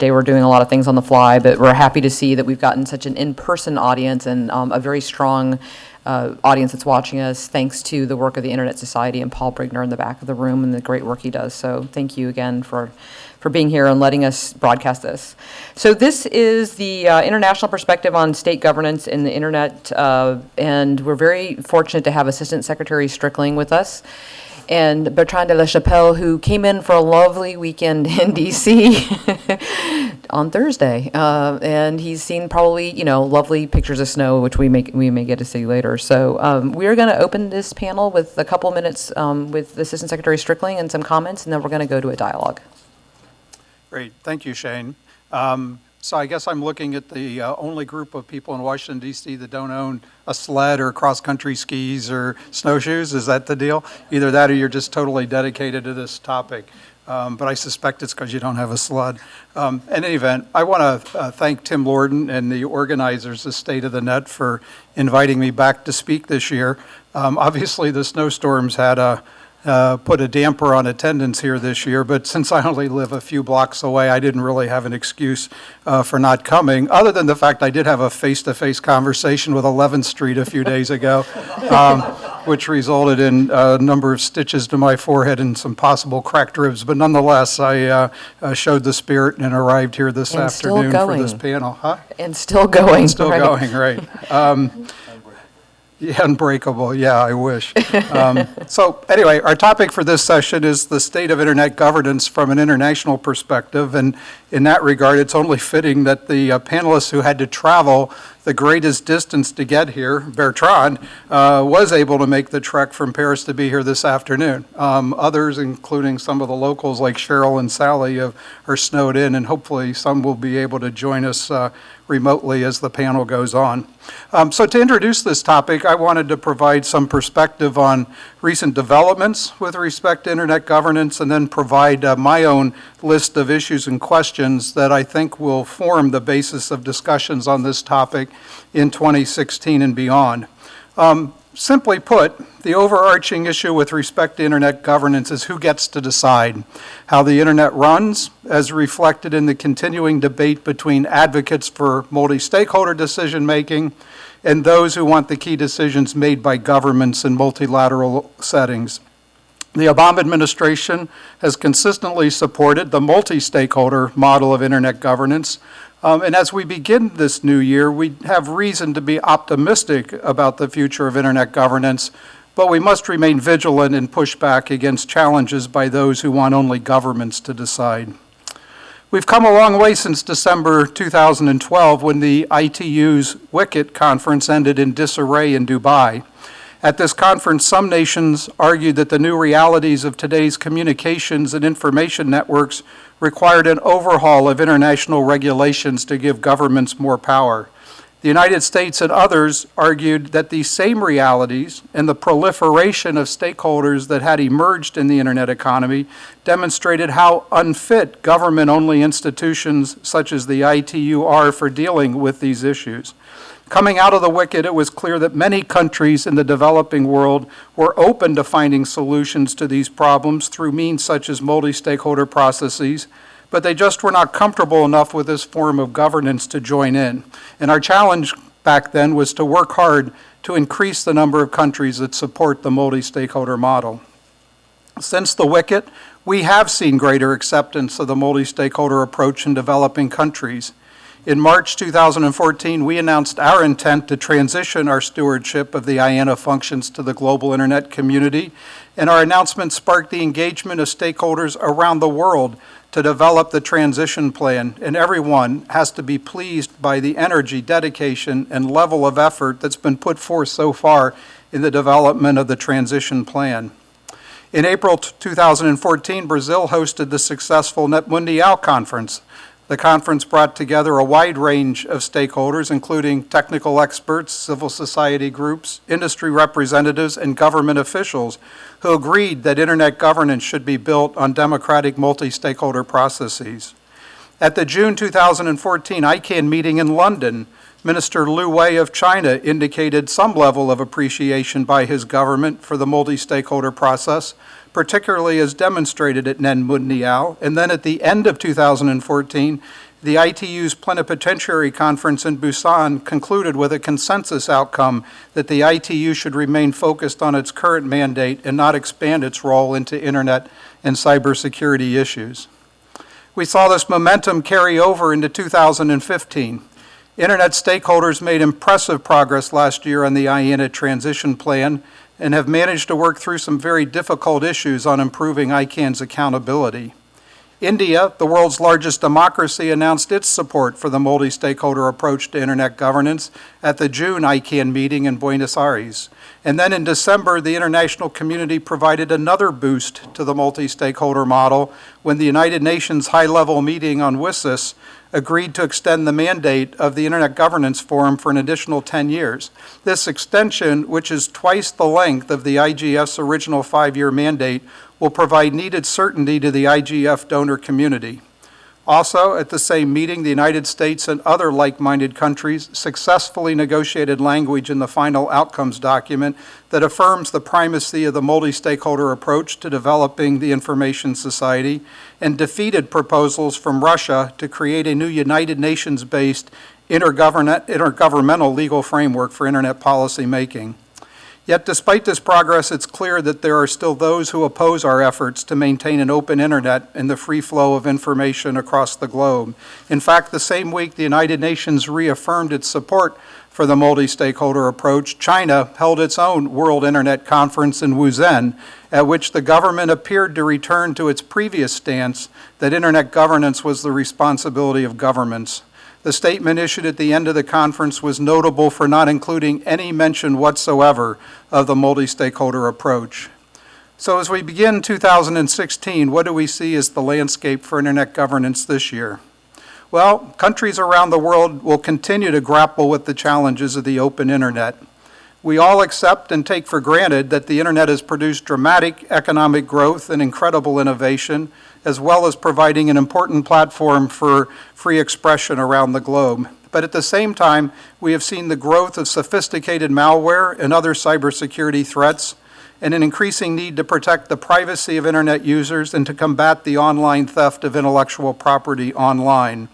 They were doing a lot of things on the fly, but we're happy to see that we've gotten such an in-person audience and a very strong audience that's watching us, thanks to the work of the Internet Society and Paul Brigner in the back of the room and the great work he does. So thank you again for being here and letting us broadcast this. So this is the international perspective on state governance in the Internet, and we're very fortunate to have Assistant Secretary Strickling with us, and Bertrand de la Chapelle, who came in for a lovely weekend in D.C. on Thursday, and he's seen probably, lovely pictures of snow, which we may get to see later. So we're going to open this panel with a couple minutes with Assistant Secretary Strickling and some comments, and then we're going to go to a dialogue. Great, thank you, Shane. So I guess I'm looking at the only group of people in Washington, D.C. that don't own a sled or cross-country skis or snowshoes. Is that the deal? Either that or you're just totally dedicated to this topic. But I suspect it's because you don't have a sled. In any event, I want to thank Tim Lorden and the organizers of State of the Net for inviting me back to speak this year. Obviously, the snowstorms had put a damper on attendance here this year, but since I only live a few blocks away, I didn't really have an excuse for not coming, other than the fact I did have a face-to-face conversation with 11th Street a few days ago, which resulted in a number of stitches to my forehead and some possible cracked ribs. But nonetheless, I showed the spirit and arrived here this afternoon for this panel. Huh? And still going. Still going, right. Yeah, unbreakable. Yeah, I wish. So anyway, our topic for this session is the state of Internet governance from an international perspective. And in that regard, it's only fitting that the panelists who had to travel the greatest distance to get here, Bertrand, was able to make the trek from Paris to be here this afternoon. Others, including some of the locals like Cheryl and Sally, are snowed in, and hopefully some will be able to join us remotely as the panel goes on. So to introduce this topic, I wanted to provide some perspective on recent developments with respect to Internet governance, and then provide my own list of issues and questions that I think will form the basis of discussions on this topic in 2016 and beyond. Simply put, the overarching issue with respect to Internet governance is who gets to decide how the Internet runs, as reflected in the continuing debate between advocates for multi-stakeholder decision-making and those who want the key decisions made by governments in multilateral settings. The Obama administration has consistently supported the multi-stakeholder model of Internet governance. And as we begin this new year, we have reason to be optimistic about the future of Internet governance, but we must remain vigilant and push back against challenges by those who want only governments to decide. We've come a long way since December 2012, when the ITU's WICET conference ended in disarray in Dubai. At this conference, some nations argued that the new realities of today's communications and information networks required an overhaul of international regulations to give governments more power. The United States and others argued that these same realities and the proliferation of stakeholders that had emerged in the Internet economy demonstrated how unfit government-only institutions such as the ITU are for dealing with these issues. Coming out of the WICET, it was clear that many countries in the developing world were open to finding solutions to these problems through means such as multi-stakeholder processes, but they just were not comfortable enough with this form of governance to join in. And our challenge back then was to work hard to increase the number of countries that support the multi-stakeholder model. Since the WICET, we have seen greater acceptance of the multi-stakeholder approach in developing countries. In March 2014, we announced our intent to transition our stewardship of the IANA functions to the global Internet community, and our announcement sparked the engagement of stakeholders around the world to develop the transition plan, and everyone has to be pleased by the energy, dedication, and level of effort that's been put forth so far in the development of the transition plan. In April 2014, Brazil hosted the successful Net Mundial conference. The conference brought together a wide range of stakeholders, including technical experts, civil society groups, industry representatives, and government officials, who agreed that Internet governance should be built on democratic multi-stakeholder processes. At the June 2014 ICANN meeting in London, Minister Liu Wei of China indicated some level of appreciation by his government for the multi-stakeholder process, particularly as demonstrated at Net Mundial. And then at the end of 2014, The ITU's plenipotentiary conference in Busan concluded with a consensus outcome that the ITU should remain focused on its current mandate and not expand its role into Internet and cybersecurity issues. We saw this momentum carry over into 2015. Internet stakeholders made impressive progress last year on the IANA transition plan and have managed to work through some very difficult issues on improving ICANN's accountability. India, the world's largest democracy, announced its support for the multi-stakeholder approach to Internet governance at the June ICANN meeting in Buenos Aires. And then in December, the international community provided another boost to the multi-stakeholder model when the United Nations high-level meeting on WSIS agreed to extend the mandate of the Internet Governance Forum for an additional 10 years. This extension, which is twice the length of the IGF's original 5-year mandate, will provide needed certainty to the IGF donor community. Also, at the same meeting, the United States and other like-minded countries successfully negotiated language in the final outcomes document that affirms the primacy of the multi-stakeholder approach to developing the information society and defeated proposals from Russia to create a new United Nations-based intergovernmental legal framework for Internet policy making. Yet despite this progress, it's clear that there are still those who oppose our efforts to maintain an open Internet and the free flow of information across the globe. In fact, the same week the United Nations reaffirmed its support for the multi-stakeholder approach, China held its own World Internet Conference in Wuzhen, at which the government appeared to return to its previous stance that Internet governance was the responsibility of governments. The statement issued at the end of the conference was notable for not including any mention whatsoever of the multi-stakeholder approach. So as we begin 2016, what do we see as the landscape for Internet governance this year? Well, countries around the world will continue to grapple with the challenges of the open Internet. We all accept and take for granted that the Internet has produced dramatic economic growth and incredible innovation, as well as providing an important platform for free expression around the globe. But at the same time, we have seen the growth of sophisticated malware and other cybersecurity threats, and an increasing need to protect the privacy of Internet users and to combat the online theft of intellectual property online.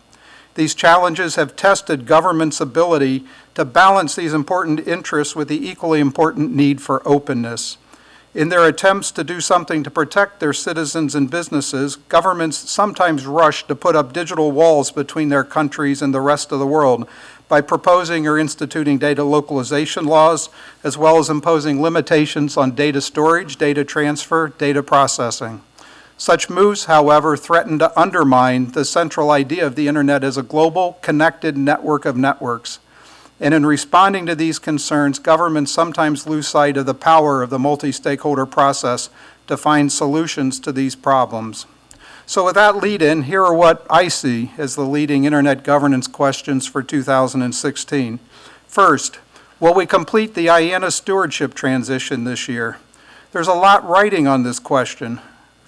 These challenges have tested governments' ability to balance these important interests with the equally important need for openness. In their attempts to do something to protect their citizens and businesses, governments sometimes rush to put up digital walls between their countries and the rest of the world by proposing or instituting data localization laws, as well as imposing limitations on data storage, data transfer, data processing. Such moves, however, threaten to undermine the central idea of the Internet as a global, connected network of networks. And in responding to these concerns, governments sometimes lose sight of the power of the multi-stakeholder process to find solutions to these problems. So with that lead-in, here are what I see as the leading Internet governance questions for 2016. First, will we complete the IANA stewardship transition this year? There's a lot riding on this question.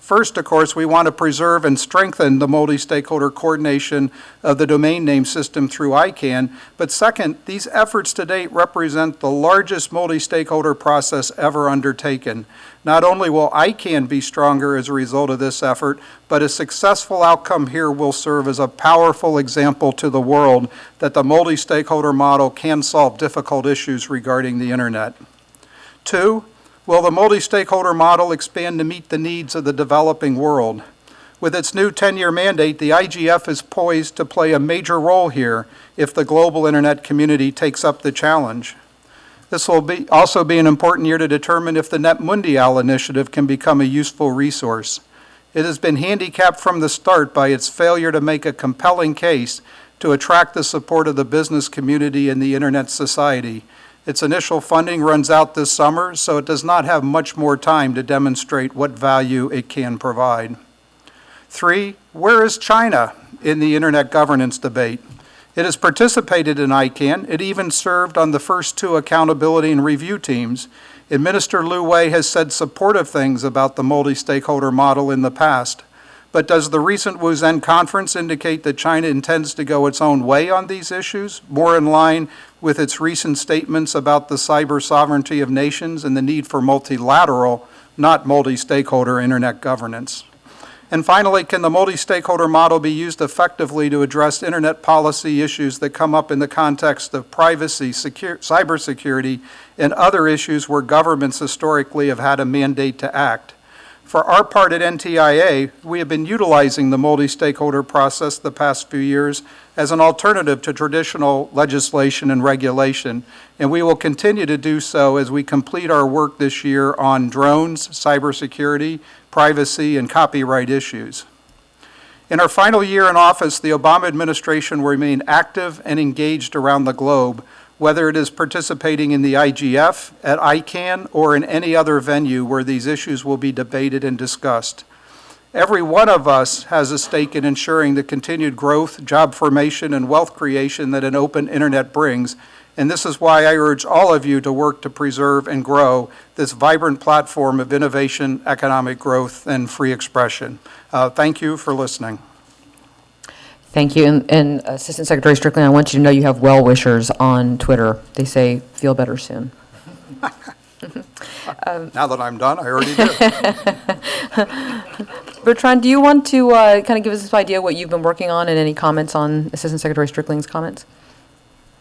First, of course, we want to preserve and strengthen the multi-stakeholder coordination of the domain name system through ICANN. But second, these efforts to date represent the largest multi-stakeholder process ever undertaken. Not only will ICANN be stronger as a result of this effort, but a successful outcome here will serve as a powerful example to the world that the multi-stakeholder model can solve difficult issues regarding the Internet. Two, will the multi-stakeholder model expand to meet the needs of the developing world? With its new 10-year mandate, the IGF is poised to play a major role here if the global Internet community takes up the challenge. This will also be an important year to determine if the Net Mundial initiative can become a useful resource. It has been handicapped from the start by its failure to make a compelling case to attract the support of the business community and the Internet society. Its initial funding runs out this summer, so it does not have much more time to demonstrate what value it can provide. Three, where is China in the Internet governance debate? It has participated in ICANN. It even served on the first two accountability and review teams. And Minister Liu Wei has said supportive things about the multi-stakeholder model in the past. But does the recent Wuzhen conference indicate that China intends to go its own way on these issues, more in line with its recent statements about the cyber sovereignty of nations and the need for multilateral, not multi-stakeholder Internet governance? And finally, can the multi-stakeholder model be used effectively to address internet policy issues that come up in the context of privacy, cybersecurity, and other issues where governments historically have had a mandate to act? For our part at NTIA, we have been utilizing the multi-stakeholder process the past few years as an alternative to traditional legislation and regulation, and we will continue to do so as we complete our work this year on drones, cybersecurity, privacy, and copyright issues. In our final year in office, the Obama administration will remain active and engaged around the globe, whether it is participating in the IGF, at ICANN, or in any other venue where these issues will be debated and discussed. Every one of us has a stake in ensuring the continued growth, job formation, and wealth creation that an open internet brings, and this is why I urge all of you to work to preserve and grow this vibrant platform of innovation, economic growth, and free expression. Thank you for listening. Thank you. And Assistant Secretary Strickling, I want you to know you have well-wishers on Twitter. They say, feel better soon. Now that I'm done, I already do. Bertrand, do you want to kind of give us this idea what you've been working on and any comments on Assistant Secretary Strickling's comments?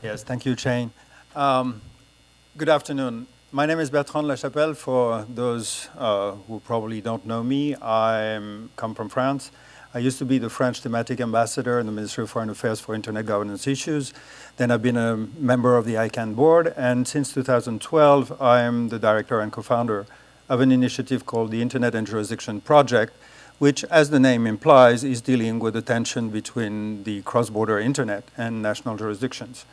Yes, thank you, Jane. Good afternoon. My name is Bertrand Chapelle. For those who probably don't know me, I come from France. I used to be the French thematic ambassador in the Ministry of Foreign Affairs for Internet governance issues. Then I've been a member of the ICANN board, and since 2012, I am the director and co-founder of an initiative called the Internet and Jurisdiction Project, which, as the name implies, is dealing with the tension between the cross-border internet and national jurisdictions.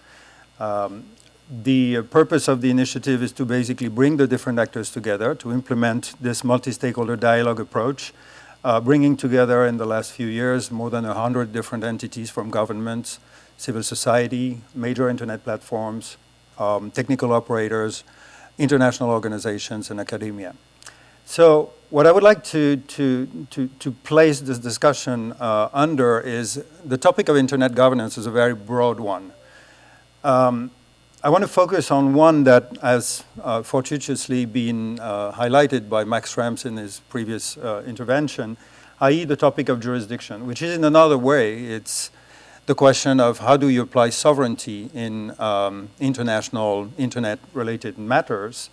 The purpose of the initiative is to basically bring the different actors together to implement this multi-stakeholder dialogue approach, bringing together in the last few years more than 100 different entities from governments, civil society, major internet platforms, technical operators, international organizations, and academia. So what I would like to place this discussion under is the topic of internet governance is a very broad one. I want to focus on one that has fortuitously been highlighted by Max Schrems in his previous intervention, i.e. the topic of jurisdiction, which is in another way, it's the question of how do you apply sovereignty in international internet-related matters,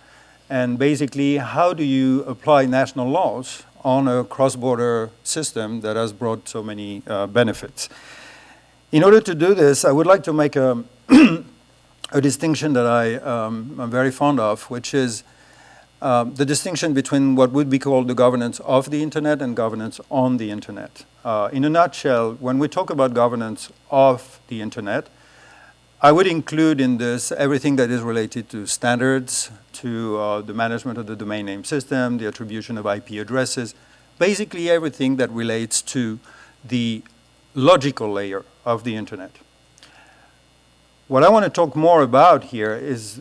and basically how do you apply national laws on a cross-border system that has brought so many benefits. In order to do this, I would like to make a distinction that I'm very fond of, which is the distinction between what would be called the governance of the internet and governance on the internet. In a nutshell, when we talk about governance of the internet, I would include in this everything that is related to standards, to the management of the domain name system, the attribution of IP addresses, basically everything that relates to the logical layer of the internet. What I want to talk more about here is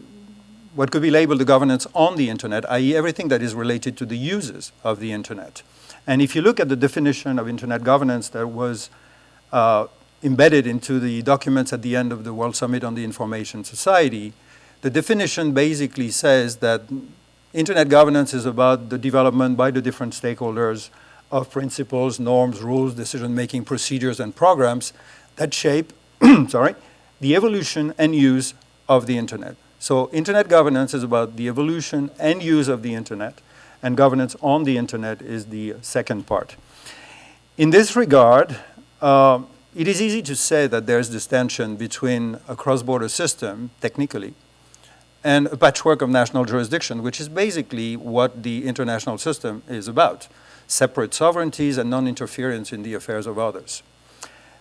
what could be labeled the governance on the internet, i.e. everything that is related to the uses of the internet. And if you look at the definition of internet governance that was embedded into the documents at the end of the World Summit on the Information Society, the definition basically says that internet governance is about the development by the different stakeholders of principles, norms, rules, decision-making procedures, and programs that shape the evolution and use of the internet. So internet governance is about the evolution and use of the internet, and governance on the internet is the second part. In this regard, it is easy to say that there's this tension between a cross-border system, technically, and a patchwork of national jurisdiction, which is basically what the international system is about, separate sovereignties and non-interference in the affairs of others.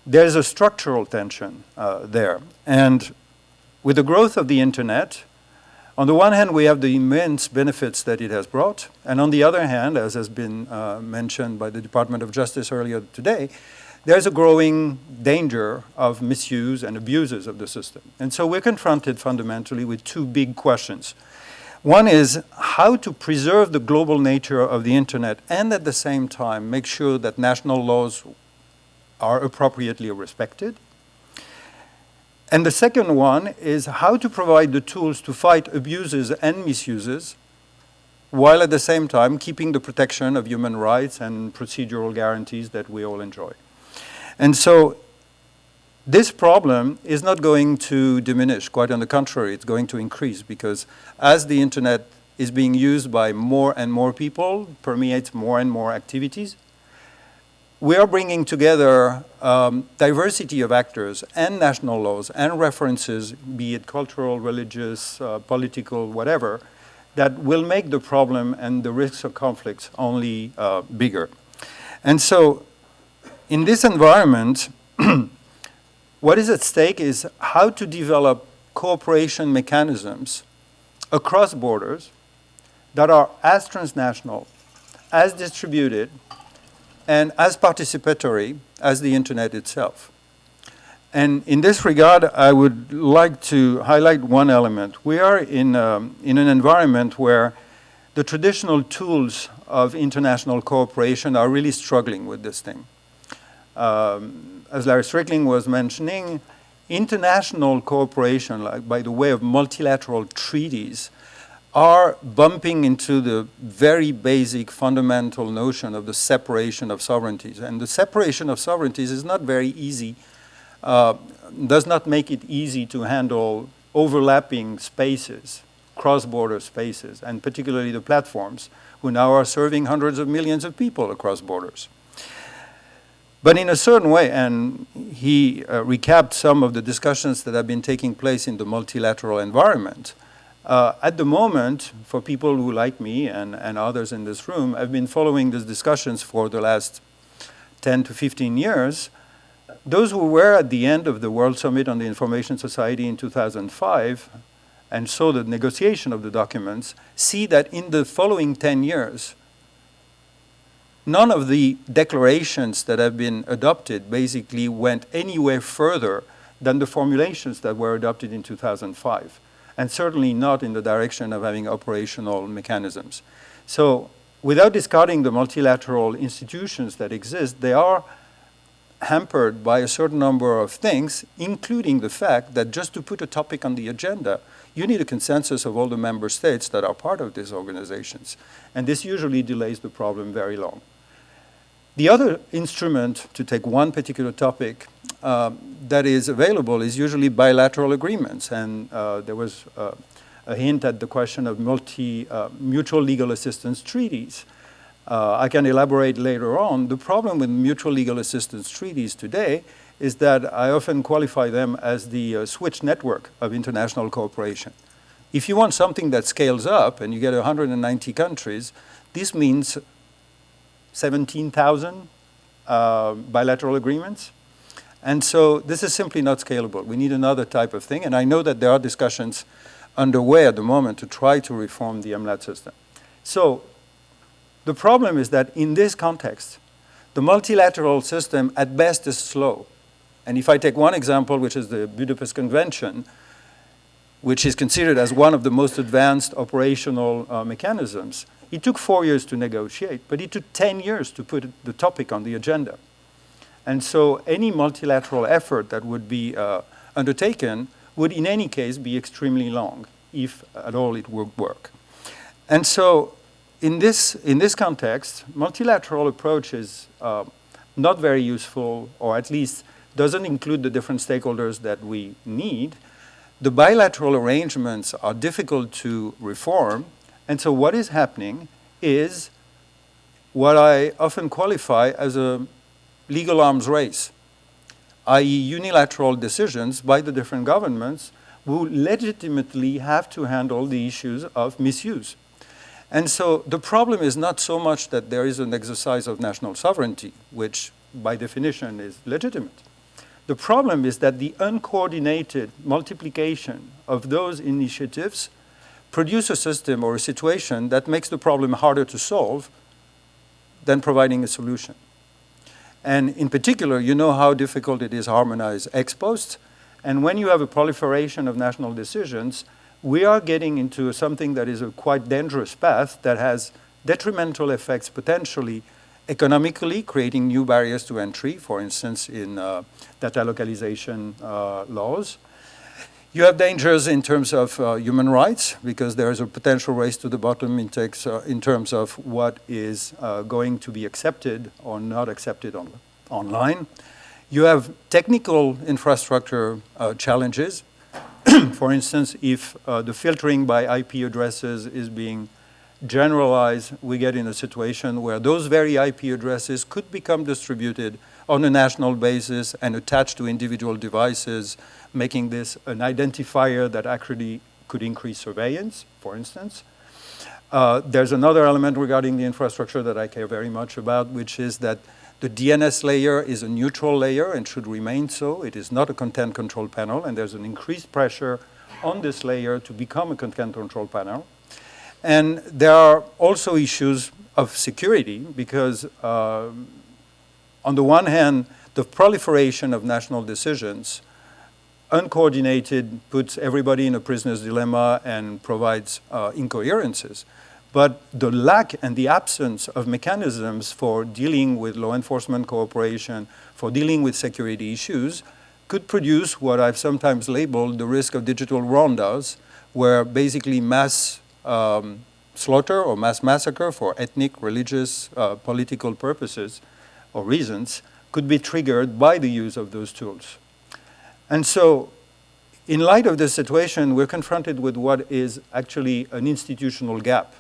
There's a structural tension there. And with the growth of the internet, on the one hand, we have the immense benefits that it has brought, and on the other hand, as has been mentioned by the Department of Justice earlier today, there's a growing danger of misuse and abuses of the system. And so we're confronted fundamentally with two big questions. One is how to preserve the global nature of the internet and at the same time make sure that national laws are appropriately respected. And the second one is how to provide the tools to fight abuses and misuses while at the same time keeping the protection of human rights and procedural guarantees that we all enjoy. And so this problem is not going to diminish. Quite on the contrary, it's going to increase, because as the internet is being used by more and more people, permeates more and more activities, we are bringing together diversity of actors and national laws and references, be it cultural, religious, political, whatever, that will make the problem and the risks of conflicts only bigger. And so in this environment, what is at stake is how to develop cooperation mechanisms across borders that are as transnational, as distributed, and as participatory as the internet itself. And in this regard, I would like to highlight one element. We are in an environment where the traditional tools of international cooperation are really struggling with this thing. As Larry Strickling was mentioning, international cooperation, like by the way of multilateral treaties, are bumping into the very basic fundamental notion of the separation of sovereignties. And the separation of sovereignties is not very easy, does not make it easy to handle overlapping spaces, cross-border spaces, and particularly the platforms, who now are serving hundreds of millions of people across borders. But in a certain way, and he recapped some of the discussions that have been taking place in the multilateral environment, at the moment, for people who like me and others in this room, have been following these discussions for the last 10 to 15 years, those who were at the end of the World Summit on the Information Society in 2005 and saw the negotiation of the documents see that in the following 10 years, none of the declarations that have been adopted basically went anywhere further than the formulations that were adopted in 2005. And certainly not in the direction of having operational mechanisms. So without discarding the multilateral institutions that exist, they are hampered by a certain number of things, including the fact that just to put a topic on the agenda, you need a consensus of all the member states that are part of these organizations. And this usually delays the problem very long. The other instrument, to take one particular topic, that is available is usually bilateral agreements. And there was a hint at the question of mutual legal assistance treaties. I can elaborate later on. The problem with mutual legal assistance treaties today is that I often qualify them as the switch network of international cooperation. If you want something that scales up and you get 190 countries, this means 17,000 bilateral agreements. And so this is simply not scalable. We need another type of thing. And I know that there are discussions underway at the moment to try to reform the MLAT system. So the problem is that in this context, the multilateral system at best is slow. And if I take one example, which is the Budapest Convention, which is considered as one of the most advanced operational mechanisms, it took 4 years to negotiate, but it took 10 years to put the topic on the agenda. And so any multilateral effort that would be undertaken would in any case be extremely long, if at all it would work. And so in this context, multilateral approach is not very useful, or at least doesn't include the different stakeholders that we need. The bilateral arrangements are difficult to reform, and so what is happening is what I often qualify as a legal arms race, i.e. unilateral decisions by the different governments who legitimately have to handle the issues of misuse. And so the problem is not so much that there is an exercise of national sovereignty, which by definition is legitimate. The problem is that the uncoordinated multiplication of those initiatives produce a system or a situation that makes the problem harder to solve than providing a solution. And in particular, you know how difficult it is to harmonize ex post. And when you have a proliferation of national decisions, we are getting into something that is a quite dangerous path that has detrimental effects potentially economically, creating new barriers to entry, for instance, in data localization laws. You have dangers in terms of human rights, because there is a potential race to the bottom in terms of what is going to be accepted or not accepted online. You have technical infrastructure challenges. For instance, if the filtering by IP addresses is being generalized, we get in a situation where those very IP addresses could become distributed on a national basis and attached to individual devices, making this an identifier that actually could increase surveillance, for instance. There's another element regarding the infrastructure that I care very much about, which is that the DNS layer is a neutral layer and should remain so. It is not a content control panel, and there's an increased pressure on this layer to become a content control panel. And there are also issues of security, because on the one hand, the proliferation of national decisions, uncoordinated, puts everybody in a prisoner's dilemma and provides incoherences. But the lack and the absence of mechanisms for dealing with law enforcement cooperation, for dealing with security issues, could produce what I've sometimes labeled the risk of digital rondas, where basically mass slaughter or mass massacre for ethnic, religious, political purposes or reasons could be triggered by the use of those tools. And so, in light of this situation, we're confronted with what is actually an institutional gap.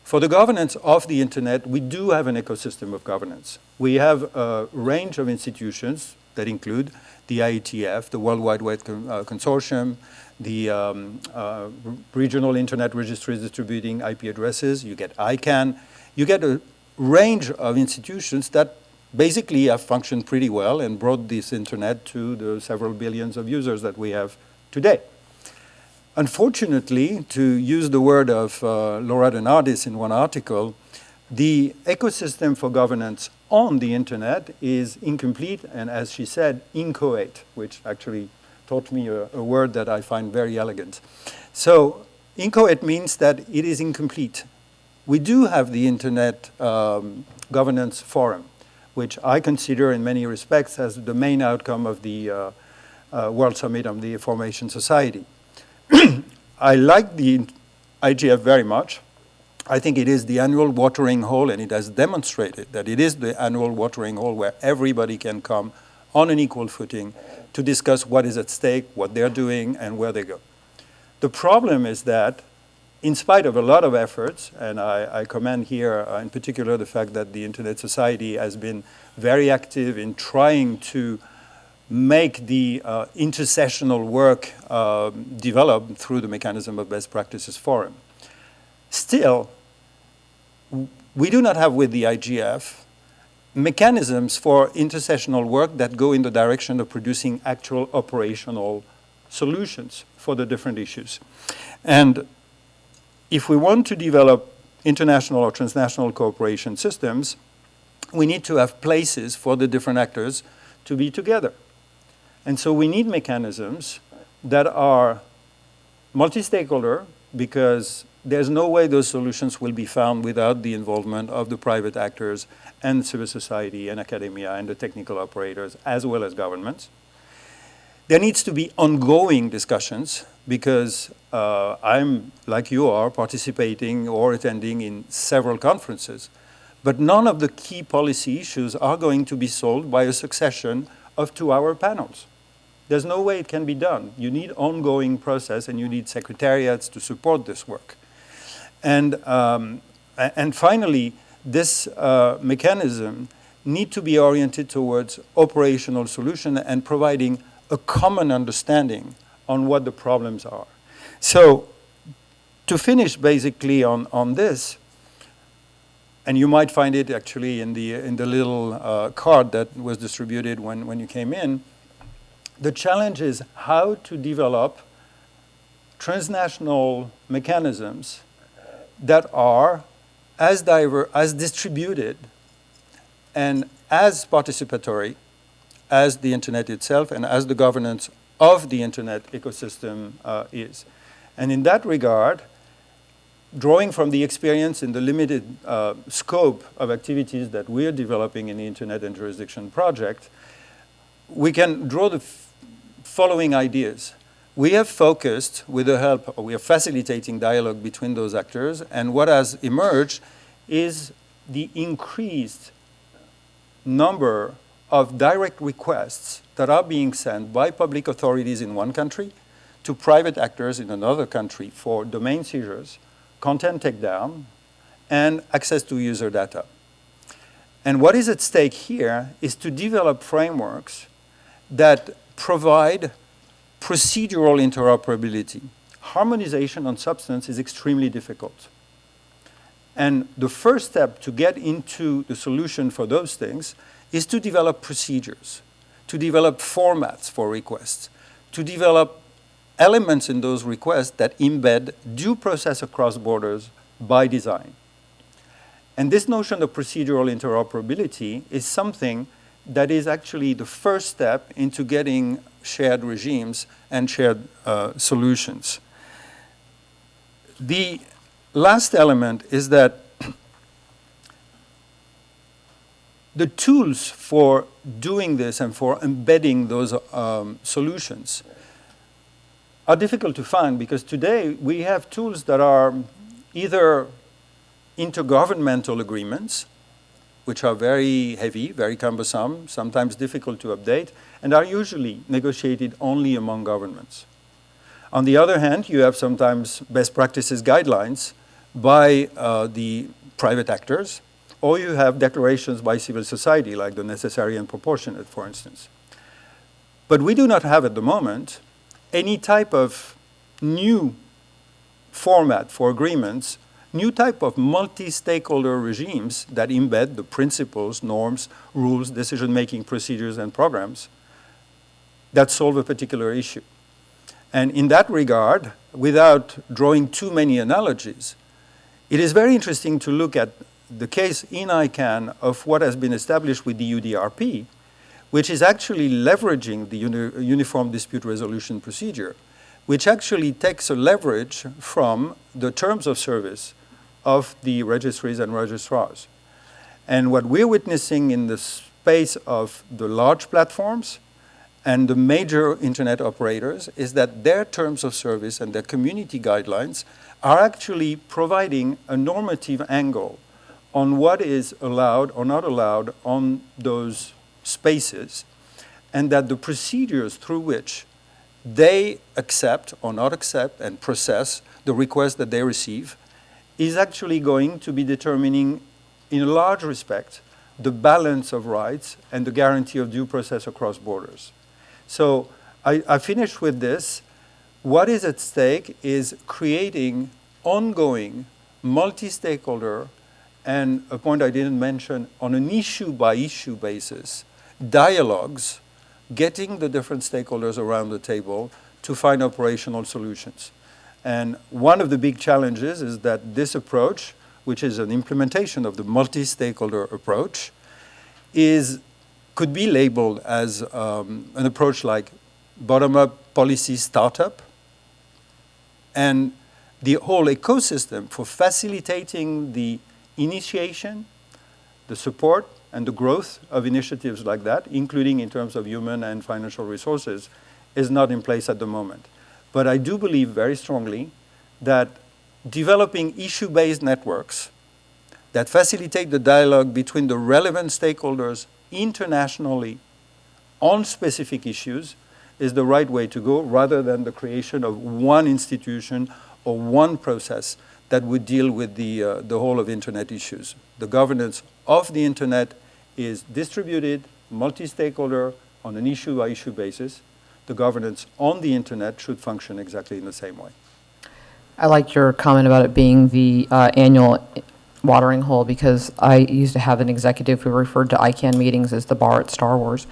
For the governance of the internet, we do have an ecosystem of governance. We have a range of institutions that include the IETF, the World Wide Web Consortium, the regional internet registries distributing IP addresses. You get ICANN. You get a range of institutions that basically have functioned pretty well and brought this internet to the several billions of users that we have today. Unfortunately, to use the word of Laura Denardis in one article, the ecosystem for governance on the internet is incomplete and, as she said, inchoate, which actually taught me a word that I find very elegant. So inchoate means that it is incomplete. We do have the Internet Governance Forum, which I consider in many respects as the main outcome of the World Summit on the Information Society. I like the IGF very much. I think it is the annual watering hole, and it has demonstrated that it is the annual watering hole where everybody can come on an equal footing to discuss what is at stake, what they're doing, and where they go. The problem is that, in spite of a lot of efforts, and I commend here in particular the fact that the Internet Society has been very active in trying to make the intersessional work develop through the mechanism of Best Practices Forum. Still, we do not have with the IGF mechanisms for intersessional work that go in the direction of producing actual operational solutions for the different issues. And if we want to develop international or transnational cooperation systems, we need to have places for the different actors to be together. And so we need mechanisms that are multi-stakeholder, because there's no way those solutions will be found without the involvement of the private actors and civil society and academia and the technical operators, as well as governments. There needs to be ongoing discussions, because I'm, like you are, participating or attending in several conferences. But none of the key policy issues are going to be solved by a succession of 2-hour panels. There's no way it can be done. You need ongoing process, and you need secretariats to support this work. And finally, this mechanism need to be oriented towards operational solution and providing a common understanding on what the problems are. So to finish basically on this, and you might find it actually in the little card that was distributed when you came in, the challenge is how to develop transnational mechanisms that are as distributed and as participatory as the internet itself and as the governance of the internet ecosystem is. And in that regard, drawing from the experience in the limited scope of activities that we're developing in the Internet and Jurisdiction project, we can draw the following ideas. we have focused with the help, or we are facilitating dialogue between those actors, and what has emerged is the increased number of direct requests that are being sent by public authorities in one country to private actors in another country for domain seizures, content takedown, and access to user data. And what is at stake here is to develop frameworks that provide procedural interoperability. Harmonization on substance is extremely difficult. And the first step to get into the solution for those things is to develop procedures, to develop formats for requests, to develop elements in those requests that embed due process across borders by design. And this notion of procedural interoperability is something that is actually the first step into getting shared regimes and shared solutions. The last element is that the tools for doing this and for embedding those solutions are difficult to find, because today we have tools that are either intergovernmental agreements, which are very heavy, very cumbersome, sometimes difficult to update, and are usually negotiated only among governments. On the other hand, you have sometimes best practices guidelines by the private actors, or you have declarations by civil society, like the necessary and proportionate, for instance. But we do not have at the moment any type of new format for agreements, new type of multi-stakeholder regimes that embed the principles, norms, rules, decision-making procedures, and programs that solve a particular issue. And in that regard, without drawing too many analogies, it is very interesting to look at the case in ICANN of what has been established with the UDRP, which is actually leveraging the Uniform Dispute Resolution Procedure, which actually takes a leverage from the terms of service of the registries and registrars. And what we're witnessing in the space of the large platforms and the major internet operators is that their terms of service and their community guidelines are actually providing a normative angle on what is allowed or not allowed on those spaces, and that the procedures through which they accept or not accept and process the request that they receive is actually going to be determining, in a large respect, the balance of rights and the guarantee of due process across borders. So I finish with this. What is at stake is creating ongoing multi-stakeholder, and a point I didn't mention, on an issue-by-issue basis, dialogues, getting the different stakeholders around the table to find operational solutions. And one of the big challenges is that this approach, which is an implementation of the multi-stakeholder approach, could be labeled as an approach like bottom-up policy startup. And the whole ecosystem for facilitating the initiation, the support, and the growth of initiatives like that, including in terms of human and financial resources, is not in place at the moment. But I do believe very strongly that developing issue-based networks that facilitate the dialogue between the relevant stakeholders internationally on specific issues is the right way to go, rather than the creation of one institution or one process that would deal with the whole of internet issues. The governance of the internet is distributed, multi-stakeholder, on an issue-by-issue basis. The governance on the internet should function exactly in the same way. I like your comment about it being the annual watering hole, because I used to have an executive who referred to ICANN meetings as the bar at Star Wars.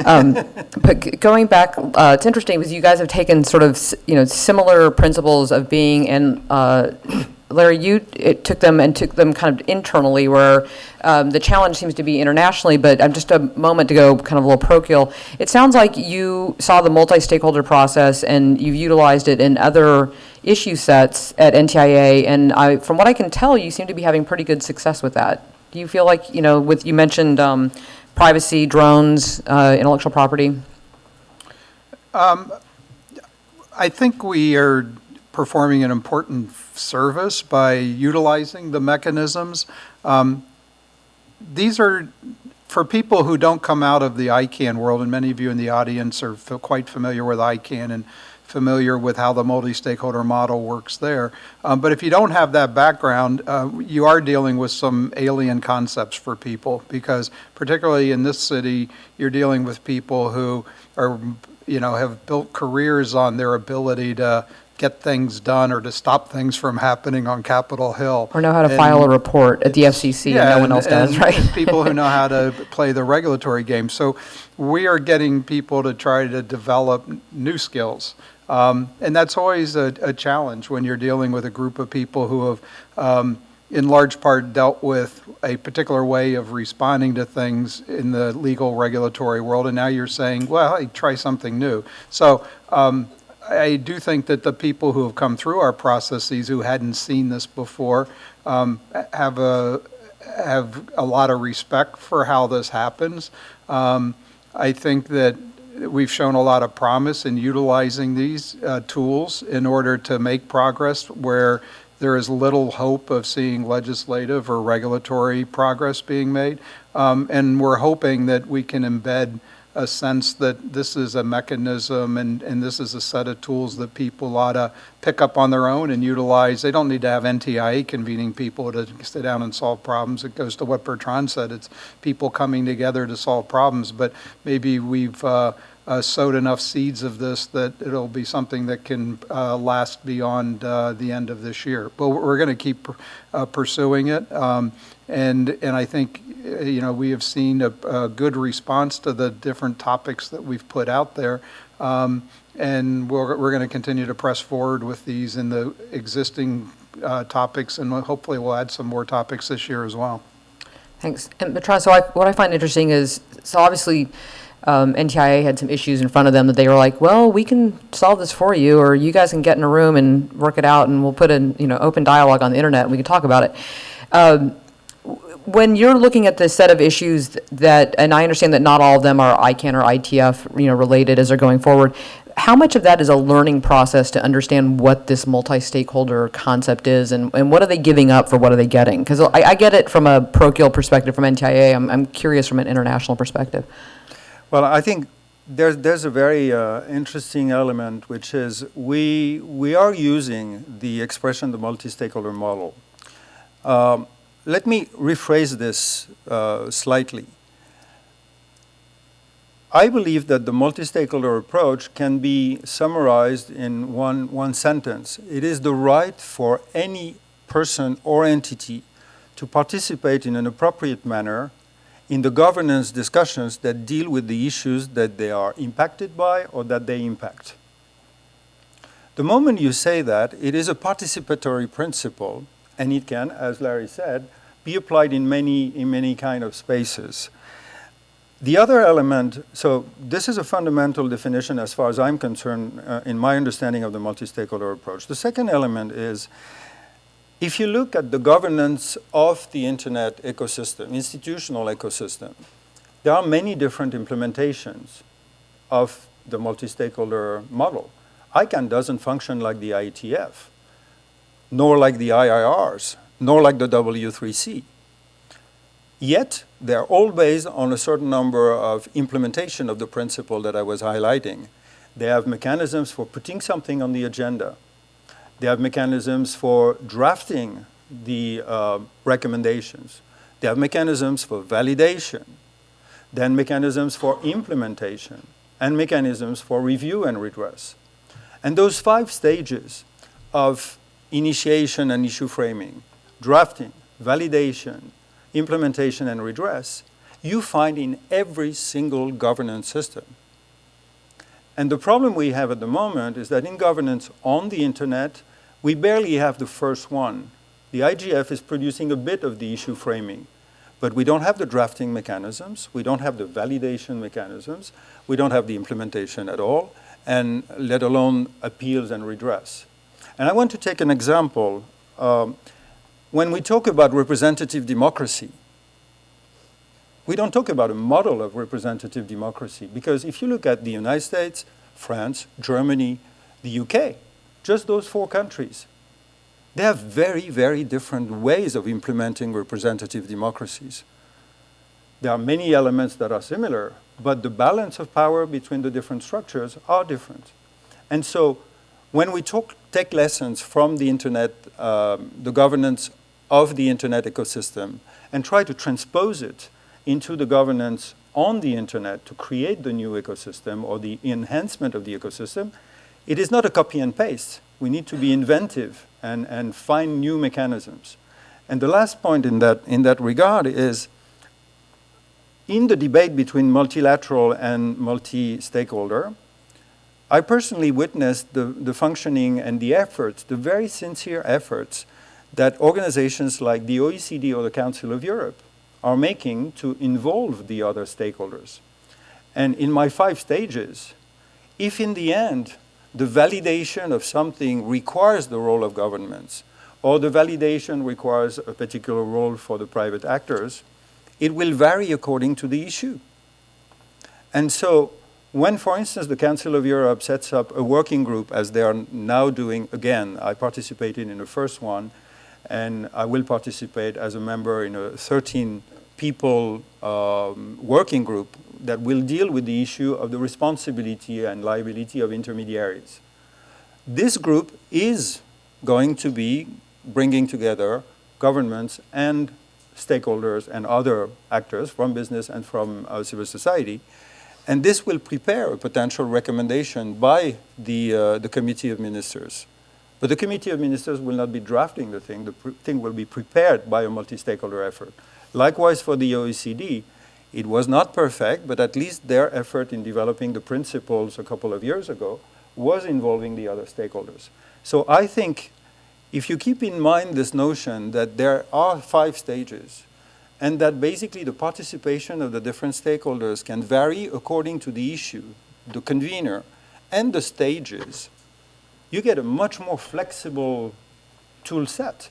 But going back, it's interesting because you guys have taken sort of similar principles of being, and Larry, you took them kind of internally, where the challenge seems to be internationally. But just a moment to go kind of a little parochial. It sounds like you saw the multi-stakeholder process and you've utilized it in other issue sets at NTIA, and from what I can tell, you seem to be having pretty good success with that. Do you feel like, you mentioned privacy, drones, intellectual property? I think we are performing an important service by utilizing the mechanisms. These are for people who don't come out of the ICANN world, and many of you in the audience are quite familiar with ICANN and familiar with how the multi-stakeholder model works there. But if you don't have that background, you are dealing with some alien concepts for people, because particularly in this city, you're dealing with people who are, have built careers on their ability to get things done or to stop things from happening on Capitol Hill. Or know how to file a report at the FCC, and no one else does, right? And people who know how to play the regulatory game. So we are getting people to try to develop new skills. And that's always a challenge when you're dealing with a group of people who have, in large part, dealt with a particular way of responding to things in the legal regulatory world. And now you're saying, well, hey, try something new. So I do think that the people who have come through our processes who hadn't seen this before have a lot of respect for how this happens. I think that we've shown a lot of promise in utilizing these tools in order to make progress where there is little hope of seeing legislative or regulatory progress being made. And we're hoping that we can embed a sense that this is a mechanism and this is a set of tools that people ought to pick up on their own and utilize. They don't need to have NTIA convening people to sit down and solve problems. It goes to what Bertrand said. It's people coming together to solve problems, but maybe we've sowed enough seeds of this that it'll be something that can last beyond the end of this year. But we're going to keep pursuing it. And I think, we have seen a good response to the different topics that we've put out there. And we're going to continue to press forward with these in the existing topics, and hopefully we'll add some more topics this year as well. Thanks. And Bertrand, so what I find interesting is, so obviously NTIA had some issues in front of them that they were like, well, we can solve this for you, or you guys can get in a room and work it out, and we'll put an open dialogue on the internet and we can talk about it. When you're looking at the set of issues that, and I understand that not all of them are ICANN or ITF, related as they're going forward, how much of that is a learning process to understand what this multi-stakeholder concept is, and what are they giving up for what are they getting? Because I get it from a parochial perspective from NTIA. I'm curious from an international perspective. Well, I think there's a very interesting element, which is we are using the expression, the multi-stakeholder model. Let me rephrase this slightly. I believe that the multi-stakeholder approach can be summarized in one sentence. It is the right for any person or entity to participate in an appropriate manner in the governance discussions that deal with the issues that they are impacted by or that they impact. The moment you say that, it is a participatory principle, and it can, as Larry said, be applied in many kind of spaces. The other element, so this is a fundamental definition as far as I'm concerned in my understanding of the multi-stakeholder approach. The second element is, if you look at the governance of the internet ecosystem, institutional ecosystem, there are many different implementations of the multi-stakeholder model. ICANN doesn't function like the IETF, nor like the IIRs, nor like the W3C. Yet, they're all based on a certain number of implementation of the principle that I was highlighting. They have mechanisms for putting something on the agenda. They have mechanisms for drafting the recommendations. They have mechanisms for validation, then mechanisms for implementation, and mechanisms for review and redress. And those 5 stages of initiation and issue framing, drafting, validation, implementation, and redress, you find in every single governance system. And the problem we have at the moment is that in governance on the internet, we barely have the first one. The IGF is producing a bit of the issue framing, but we don't have the drafting mechanisms, we don't have the validation mechanisms, we don't have the implementation at all, and let alone appeals and redress. And I want to take an example. When we talk about representative democracy, we don't talk about a model of representative democracy, because if you look at the United States, France, Germany, the UK, just those 4 countries. They have very, very different ways of implementing representative democracies. There are many elements that are similar, but the balance of power between the different structures are different. And so when we take lessons from the internet, the governance of the internet ecosystem, and try to transpose it into the governance on the internet to create the new ecosystem or the enhancement of the ecosystem, it is not a copy and paste. We need to be inventive and find new mechanisms. And the last point in that regard is, in the debate between multilateral and multi-stakeholder, I personally witnessed the functioning and the efforts, the very sincere efforts that organizations like the OECD or the Council of Europe are making to involve the other stakeholders. And in my 5 stages, if in the end the validation of something requires the role of governments, or the validation requires a particular role for the private actors, it will vary according to the issue. And so when, for instance, the Council of Europe sets up a working group, as they are now doing again, I participated in the first one, and I will participate as a member in a 13-people working group that will deal with the issue of the responsibility and liability of intermediaries. This group is going to be bringing together governments and stakeholders and other actors from business and from civil society. And this will prepare a potential recommendation by the Committee of Ministers. But the Committee of Ministers will not be drafting the thing. The thing will be prepared by a multi-stakeholder effort. Likewise for the OECD, it was not perfect, but at least their effort in developing the principles a couple of years ago was involving the other stakeholders. So I think if you keep in mind this notion that there are 5 stages, and that basically the participation of the different stakeholders can vary according to the issue, the convener, and the stages, you get a much more flexible tool set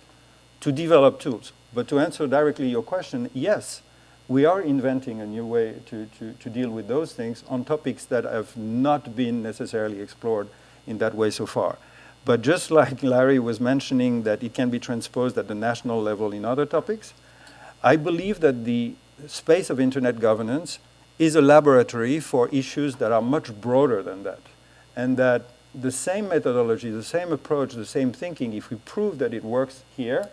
to develop tools. But to answer directly your question, yes, we are inventing a new way to deal with those things on topics that have not been necessarily explored in that way so far. But just like Larry was mentioning that it can be transposed at the national level in other topics, I believe that the space of internet governance is a laboratory for issues that are much broader than that. And that the same methodology, the same approach, the same thinking, if we prove that it works here,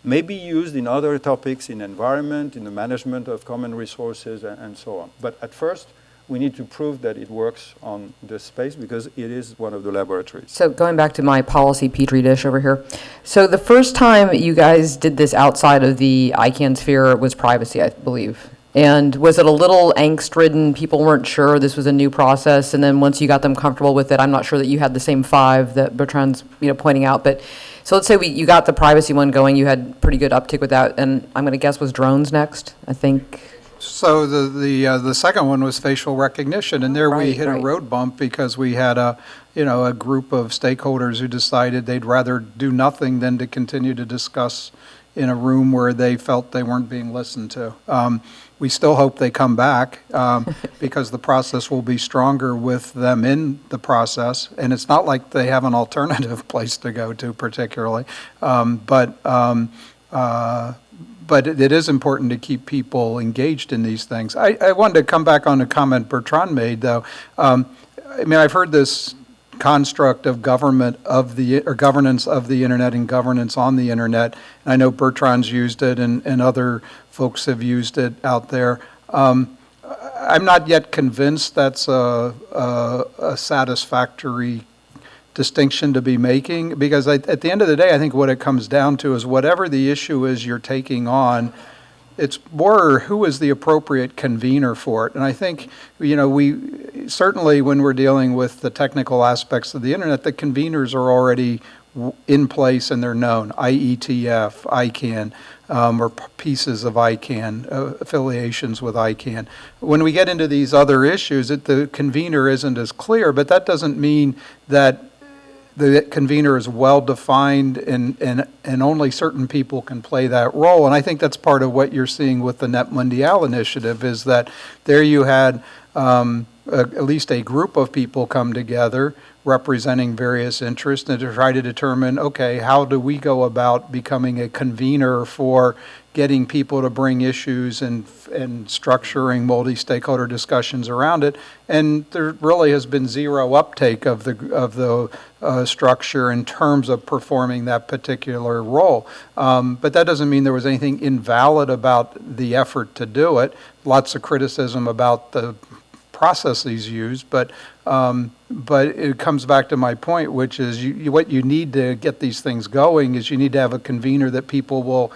may be used in other topics, in environment, in the management of common resources, and so on. But at first, we need to prove that it works on this space because it is one of the laboratories. So going back to my policy petri dish over here. So the first time you guys did this outside of the ICANN sphere was privacy, I believe. And was it a little angst-ridden? People weren't sure this was a new process, and then once you got them comfortable with it, I'm not sure that you had the same 5 that Bertrand's pointing out, but so let's say you got the privacy one going, you had pretty good uptick with that, and I'm going to guess was drones next, I think. So the second one was facial recognition, and there we hit a road bump because we had a group of stakeholders who decided they'd rather do nothing than to continue to discuss in a room where they felt they weren't being listened to. We still hope they come back because the process will be stronger with them in the process, and it's not like they have an alternative place to go to particularly, but it is important to keep people engaged in these things. I wanted to come back on a comment Bertrand made, though. I've heard this construct of governance of the internet and governance on the internet. And I know Bertrand's used it, and other folks have used it out there. I'm not yet convinced that's a satisfactory distinction to be making, because at the end of the day, I think what it comes down to is whatever the issue is you're taking on, it's more who is the appropriate convener for it. And I think, we certainly, when we're dealing with the technical aspects of the internet, the conveners are already in place and they're known, IETF, ICANN, or pieces of ICANN, affiliations with ICANN. When we get into these other issues, the convener isn't as clear, but that doesn't mean that the convener is well-defined and only certain people can play that role. And I think that's part of what you're seeing with the Net Mundial initiative, is that there you had at least a group of people come together representing various interests and to try to determine, okay, how do we go about becoming a convener for getting people to bring issues and structuring multi-stakeholder discussions around it. And there really has been zero uptake of the structure in terms of performing that particular role. But that doesn't mean there was anything invalid about the effort to do it. Lots of criticism about the processes used, but it comes back to my point, which is what you need to get these things going is you need to have a convener that people will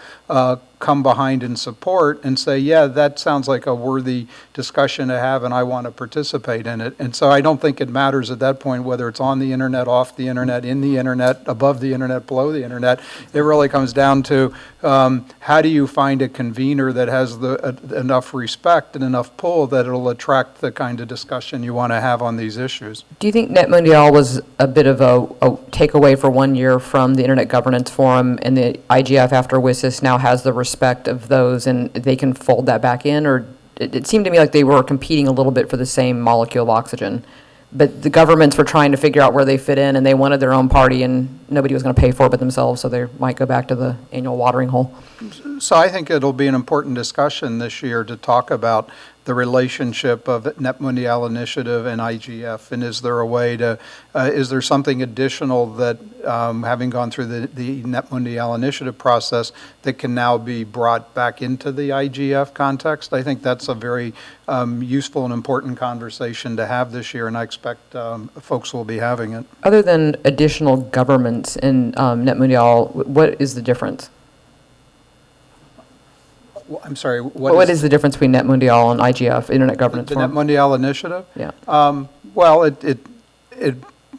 come behind and support and say, yeah, that sounds like a worthy discussion to have and I want to participate in it. And so I don't think it matters at that point whether it's on the internet, off the internet, in the internet, above the internet, below the internet. It really comes down to how do you find a convener that has enough respect and enough pull that it'll attract the kind of discussion you want to have on these issues. Do you think Net Mundial was a bit of a takeaway for 1 year from the Internet Governance Forum, and the IGF after WSIS now has the respect of those and they can fold that back in? Or it seemed to me like they were competing a little bit for the same molecule of oxygen, but the governments were trying to figure out where they fit in, and they wanted their own party and nobody was going to pay for it but themselves, so they might go back to the annual watering hole. So I think it'll be an important discussion this year to talk about the relationship of Net Mundial Initiative and IGF, and is there a way to, is there something additional that, having gone through the Net Mundial Initiative process, that can now be brought back into the IGF context? I think that's a very useful and important conversation to have this year, and I expect folks will be having it. Other than additional governments in Net Mundial, what is the difference? I'm sorry, What is the difference between Net Mundial and IGF, Internet Governance the Forum? Net Mundial Initiative? Yeah. Well, it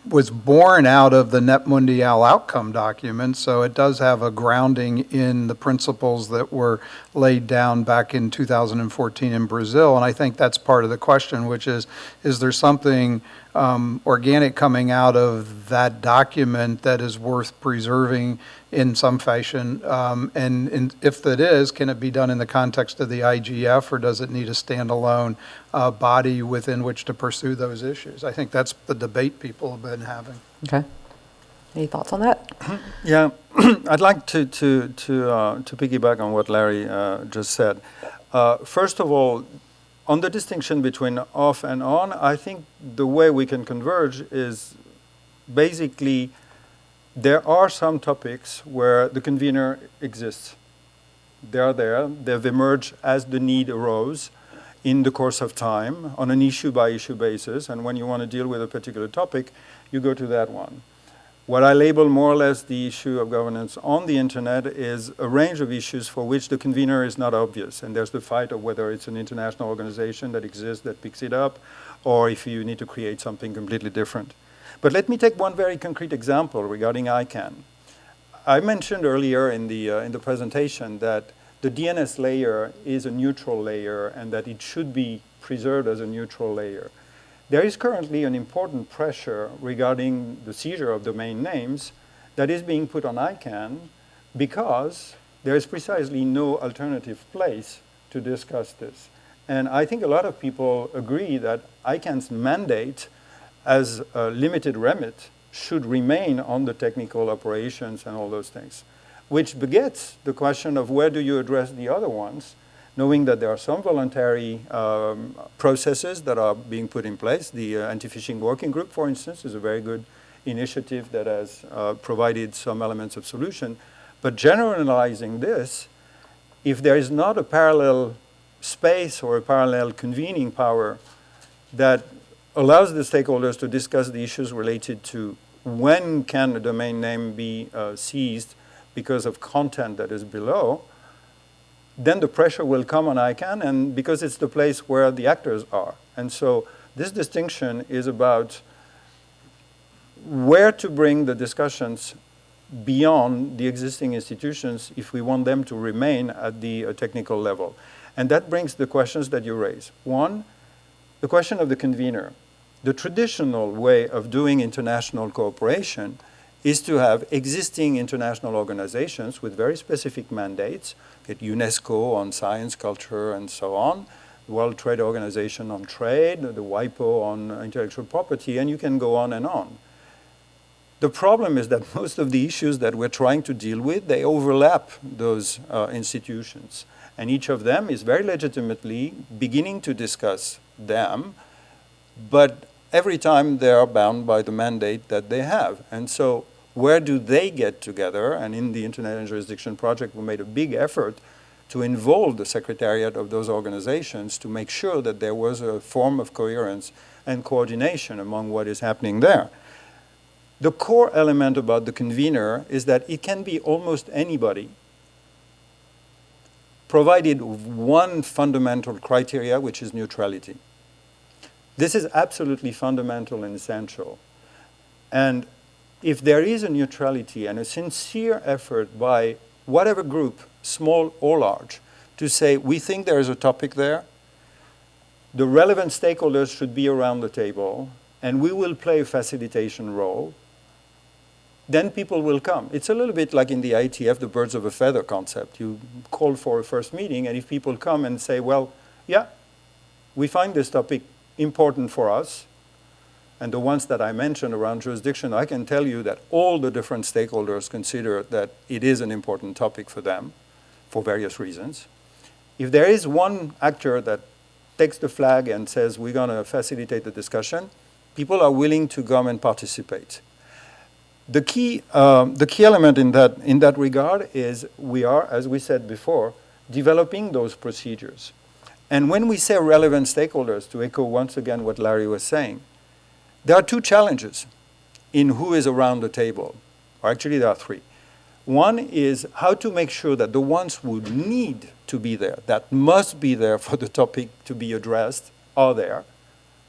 was born out of the Net Mundial outcome document, so it does have a grounding in the principles that were laid down back in 2014 in Brazil, and I think that's part of the question, which is there something organic coming out of that document that is worth preserving in some fashion, and if it is, can it be done in the context of the IGF, or does it need a standalone body within which to pursue those issues? I think that's the debate people have been having. Okay. Any thoughts on that? Yeah, I'd like to piggyback on what Larry just said. First of all, on the distinction between off and on, I think the way we can converge is basically there are some topics where the convener exists. They are there. They've emerged as the need arose in the course of time on an issue-by-issue basis. And when you want to deal with a particular topic, you go to that one. What I label more or less the issue of governance on the internet is a range of issues for which the convener is not obvious. And there's the fight of whether it's an international organization that exists that picks it up, or if you need to create something completely different. But let me take one very concrete example regarding ICANN. I mentioned earlier in the presentation that the DNS layer is a neutral layer and that it should be preserved as a neutral layer. There is currently an important pressure regarding the seizure of domain names that is being put on ICANN because there is precisely no alternative place to discuss this. And I think a lot of people agree that ICANN's mandate as a limited remit should remain on the technical operations and all those things, which begets the question of where do you address the other ones, knowing that there are some voluntary processes that are being put in place. The anti-phishing working group, for instance, is a very good initiative that has provided some elements of solution. But generalizing this, if there is not a parallel space or a parallel convening power that allows the stakeholders to discuss the issues related to when can a domain name be seized because of content that is below, then the pressure will come on ICANN, and because it's the place where the actors are. And so this distinction is about where to bring the discussions beyond the existing institutions if we want them to remain at the technical level. And that brings the questions that you raise. One, the question of the convener. The traditional way of doing international cooperation is to have existing international organizations with very specific mandates, get UNESCO on science, culture, and so on, World Trade Organization on trade, the WIPO on intellectual property, and you can go on and on. The problem is that most of the issues that we're trying to deal with, they overlap those institutions. And each of them is very legitimately beginning to discuss them, but every time they are bound by the mandate that they have. And so where do they get together? And in the Internet and Jurisdiction Project, we made a big effort to involve the secretariat of those organizations to make sure that there was a form of coherence and coordination among what is happening there. The core element about the convener is that it can be almost anybody, provided one fundamental criteria, which is neutrality. This is absolutely fundamental and essential. And if there is a neutrality and a sincere effort by whatever group, small or large, to say, we think there is a topic there, the relevant stakeholders should be around the table, and we will play a facilitation role, then people will come. It's a little bit like in the ITF, the birds of a feather concept. You call for a first meeting, and if people come and say, well, yeah, we find this topic important for us, and the ones that I mentioned around jurisdiction, I can tell you that all the different stakeholders consider that it is an important topic for them for various reasons. If there is one actor that takes the flag and says, we're going to facilitate the discussion, people are willing to come and participate. The key element in that regard is we are, as we said before, developing those procedures. And when we say relevant stakeholders, to echo once again what Larry was saying, there are two challenges in who is around the table. Or actually, there are three. One is how to make sure that the ones who need to be there, that must be there for the topic to be addressed, are there.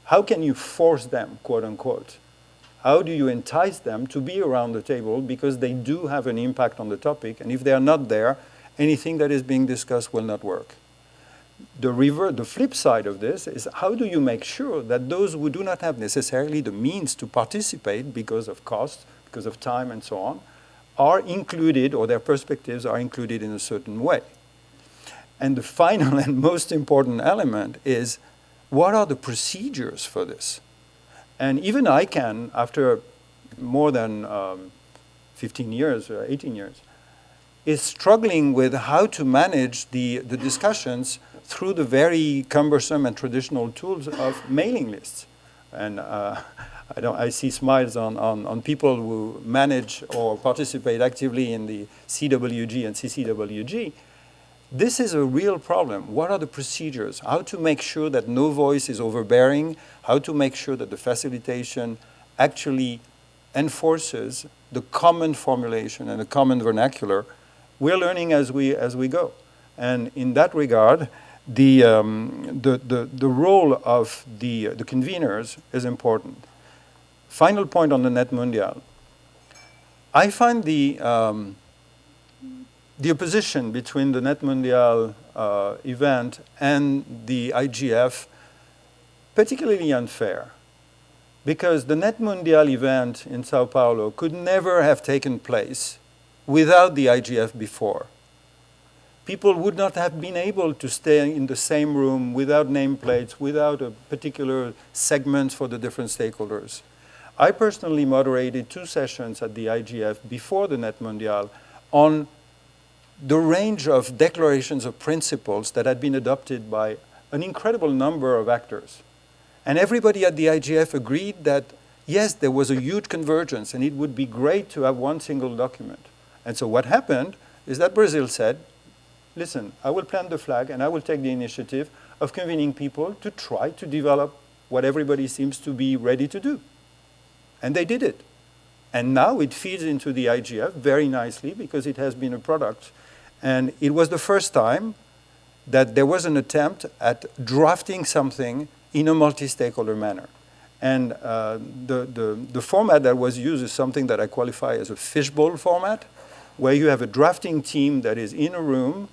How can you force them, quote unquote? How do you entice them to be around the table because they do have an impact on the topic, and if they are not there, anything that is being discussed will not work. The flip side of this is how do you make sure that those who do not have necessarily the means to participate because of cost, because of time and so on, are included, or their perspectives are included in a certain way. And the final and most important element is what are the procedures for this? And even I can, after more than 15 years, or 18 years, is struggling with how to manage the discussions through the very cumbersome and traditional tools of mailing lists. And I see smiles on people who manage or participate actively in the CWG and CCWG. This is a real problem. What are the procedures? How to make sure that no voice is overbearing? How to make sure that the facilitation actually enforces the common formulation and the common vernacular? We're learning as we go. And in that regard, the role of the conveners is important. Final point on the Net Mondial. I find the opposition between the Net Mondial event and the IGF particularly unfair, because the Net Mondial event in Sao Paulo could never have taken place without the IGF before. People would not have been able to stay in the same room without nameplates, without a particular segment for the different stakeholders. I personally moderated 2 sessions at the IGF before the Net Mondial on the range of declarations of principles that had been adopted by an incredible number of actors. And everybody at the IGF agreed that, yes, there was a huge convergence and it would be great to have one single document. And so what happened is that Brazil said, listen, I will plant the flag and I will take the initiative of convening people to try to develop what everybody seems to be ready to do. And they did it. And now it feeds into the IGF very nicely because it has been a product. And it was the first time that there was an attempt at drafting something in a multi-stakeholder manner. And the format that was used is something that I qualify as a fishbowl format, where you have a drafting team that is in a room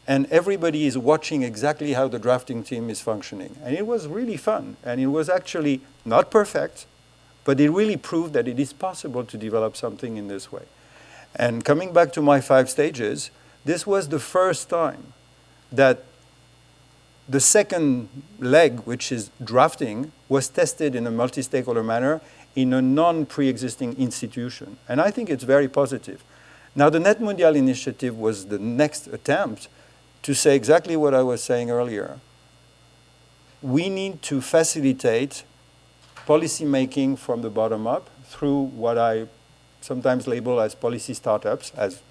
and everybody is watching exactly how the drafting team is functioning. And it was really fun. And it was actually not perfect, but it really proved that it is possible to develop something in this way. And coming back to my 5 stages, this was the first time that The second leg, which is drafting, was tested in a multi-stakeholder manner in a non-pre-existing institution. And I think it's very positive. Now, the Net Mondial initiative was the next attempt to say exactly what I was saying earlier. We need to facilitate policy making from the bottom up through what I sometimes label as policy startups, as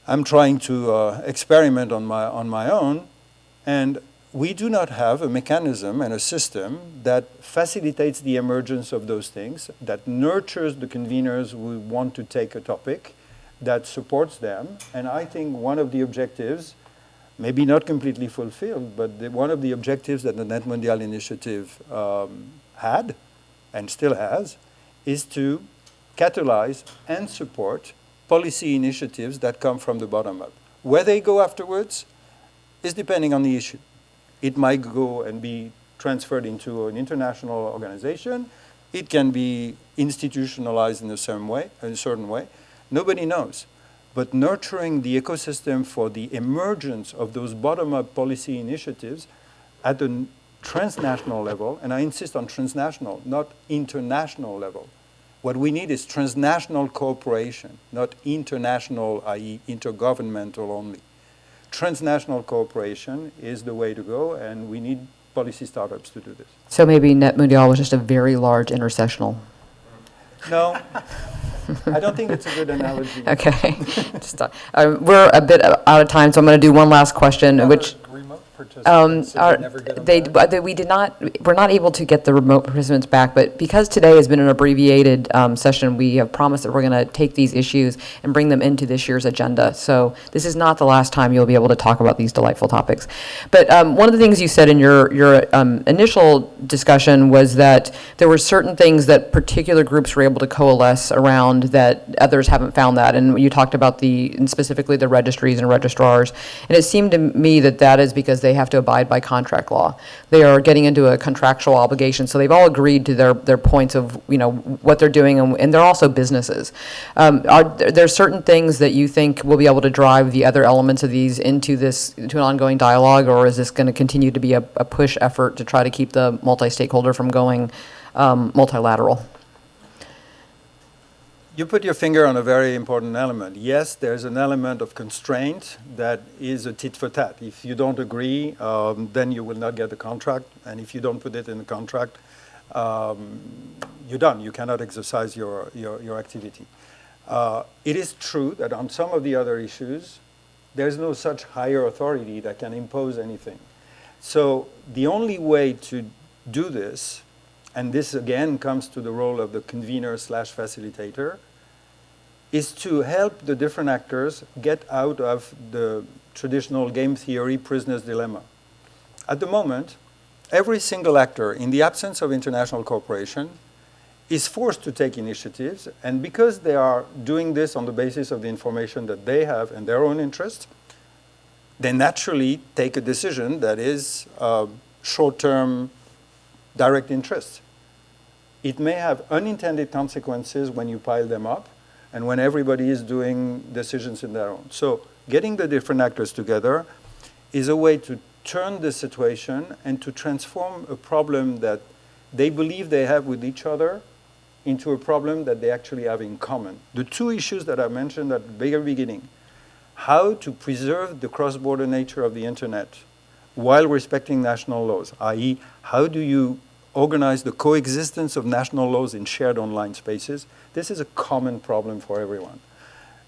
I'm trying to experiment on my own. And we do not have a mechanism and a system that facilitates the emergence of those things, that nurtures the conveners who want to take a topic, that supports them. And I think one of the objectives, maybe not completely fulfilled, but one of the objectives that the Net Mondial initiative had and still has is to catalyze and support policy initiatives that come from the bottom up. Where they go afterwards is depending on the issue. It might go and be transferred into an international organization. It can be institutionalized in a certain way. Nobody knows. But nurturing the ecosystem for the emergence of those bottom-up policy initiatives at a transnational level, and I insist on transnational, not international level. What we need is transnational cooperation, not international, i.e. intergovernmental only. Transnational cooperation is the way to go, and we need policy startups to do this. So maybe Net Mondial was just a very large intersectional. No, I don't think it's a good analogy. Okay. We're a bit out of time, so I'm going to do one last question, which Remote participants, did you never get them back? we're not able to get the remote participants back, but because today has been an abbreviated session, we have promised that we're going to take these issues and bring them into this year's agenda. So this is not the last time you'll be able to talk about these delightful topics. But one of the things you said in your initial discussion was that there were certain things that particular groups were able to coalesce around that others haven't found that. And you talked about and specifically the registries and registrars. And it seemed to me that that is because they have to abide by contract law. They are getting into a contractual obligation, so they've all agreed to their points of what they're doing, and they're also businesses. Are there certain things that you think will be able to drive the other elements of these into an ongoing dialogue, or is this going to continue to be a push effort to try to keep the multi-stakeholder from going multilateral? You put your finger on a very important element. Yes, there's an element of constraint that is a tit for tat. If you don't agree, then you will not get the contract. And if you don't put it in the contract, you're done. You cannot exercise your activity. It is true that on some of the other issues, there's no such higher authority that can impose anything. So the only way to do this, and this again comes to the role of the convener/facilitator, is to help the different actors get out of the traditional game theory prisoner's dilemma. At the moment, every single actor, in the absence of international cooperation, is forced to take initiatives, and because they are doing this on the basis of the information that they have and their own interest, they naturally take a decision that is short-term direct interest. It may have unintended consequences when you pile them up and when everybody is doing decisions in their own. So getting the different actors together is a way to turn the situation and to transform a problem that they believe they have with each other into a problem that they actually have in common. The two issues that I mentioned at the very beginning, how to preserve the cross-border nature of the internet while respecting national laws, i.e. how do you organize the coexistence of national laws in shared online spaces. This is a common problem for everyone.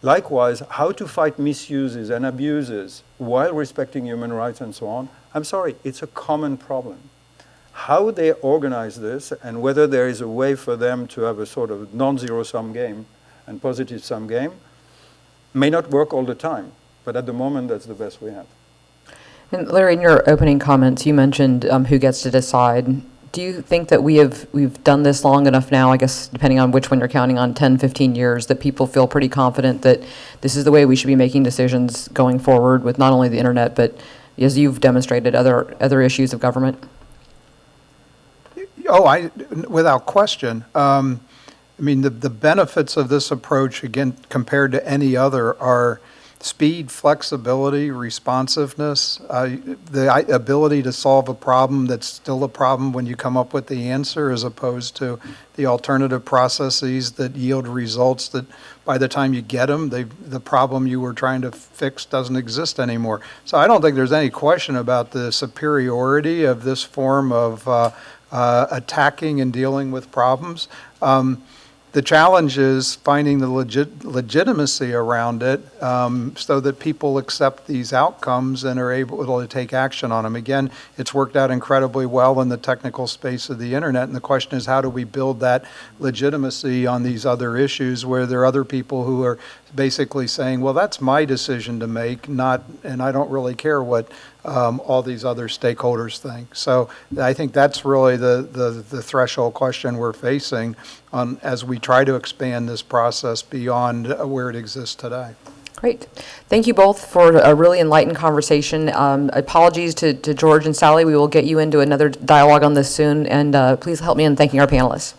Likewise, how to fight misuses and abuses while respecting human rights and so on. I'm sorry, it's a common problem. How they organize this and whether there is a way for them to have a sort of non-zero-sum game and positive-sum game may not work all the time, but at the moment that's the best we have. And Larry, in your opening comments, you mentioned who gets to decide. Do you think that we've done this long enough now, I guess, depending on which one you're counting on, 10, 15 years, that people feel pretty confident that this is the way we should be making decisions going forward with not only the internet, but as you've demonstrated, other issues of government? Without question. The benefits of this approach, again, compared to any other, are speed, flexibility, responsiveness, the ability to solve a problem that's still a problem when you come up with the answer, as opposed to the alternative processes that yield results that by the time you get them, the problem you were trying to fix doesn't exist anymore. So I don't think there's any question about the superiority of this form of attacking and dealing with problems. The challenge is finding the legitimacy around it so that people accept these outcomes and are able to take action on them. Again, it's worked out incredibly well in the technical space of the internet, and the question is, how do we build that legitimacy on these other issues where there are other people who are basically saying, well, that's my decision to make, and I don't really care what all these other stakeholders think. So I think that's really the threshold question we're facing as we try to expand this process beyond where it exists today. Great. Thank you both for a really enlightened conversation. Apologies to George and Sally. We will get you into another dialogue on this soon, and please help me in thanking our panelists.